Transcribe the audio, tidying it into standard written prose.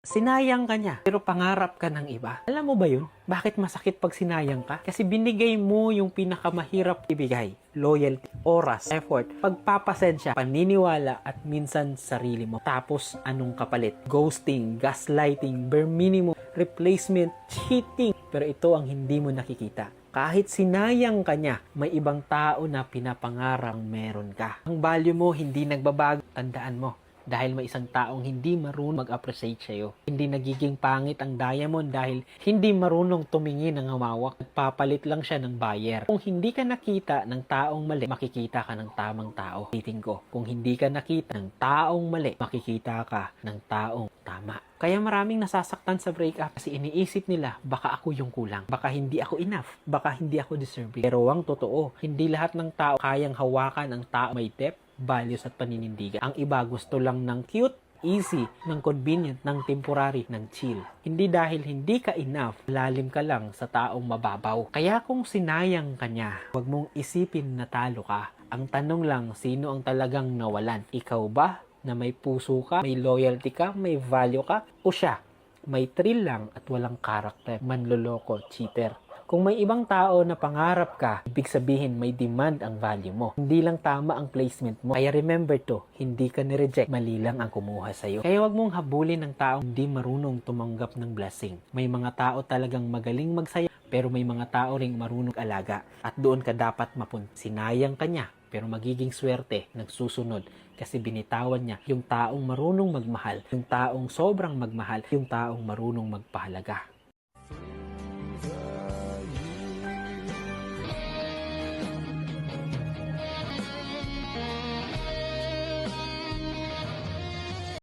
Sinayang ka niya, pero pangarap ka ng iba. Alam mo ba yun? Bakit masakit pag sinayang ka? Kasi binigay mo yung pinakamahirap ibigay. Loyalty, oras, effort, pagpapasensya, paniniwala, at minsan sarili mo. Tapos, anong kapalit? Ghosting, gaslighting, bare minimum, replacement, cheating. Pero ito ang hindi mo nakikita. Kahit sinayang ka niya, may ibang tao na pinapangarang meron ka. Ang value mo hindi nagbabago. Tandaan mo, dahil may isang taong hindi marunong mag-appreciate sa'yo. Hindi nagiging pangit ang diamond dahil hindi marunong tumingin ng humawak. Nagpapalit lang siya ng buyer. Kung hindi ka nakita ng taong mali, makikita ka ng tamang tao. Titing ko, kung hindi ka nakita ng taong mali, makikita ka ng taong tama. Kaya maraming nasasaktan sa breakup kasi iniisip nila, baka ako yung kulang. Baka hindi ako enough. Baka hindi ako deserving. Pero ang totoo, hindi lahat ng tao kayang hawakan ang tao may depth, values at paninindigan. Ang iba gusto lang ng cute, easy, ng convenient, ng temporary, ng chill. Hindi dahil hindi ka enough, lalim ka lang sa taong mababaw. Kaya kung sinayang ka niya, huwag mong isipin na talo ka. Ang tanong lang, sino ang talagang nawalan? Ikaw ba na may puso ka, may loyalty ka, may value ka? O siya, may thrill lang at walang karakter, manloloko, cheater? Kung may ibang tao na pangarap ka, ibig sabihin may demand ang value mo. Hindi lang tama ang placement mo. Kaya remember to, hindi ka ni-reject, mali lang ang kumuha sa'yo. Kaya wag mong habulin ng taong hindi marunong tumanggap ng blessing. May mga tao talagang magaling magsaya, pero may mga tao ring marunong alaga. At doon ka dapat mapunta. Sinayang ka niya, pero magiging swerte, nagsusunod. Kasi binitawan niya yung taong marunong magmahal, yung taong sobrang magmahal, yung taong marunong magpahalaga.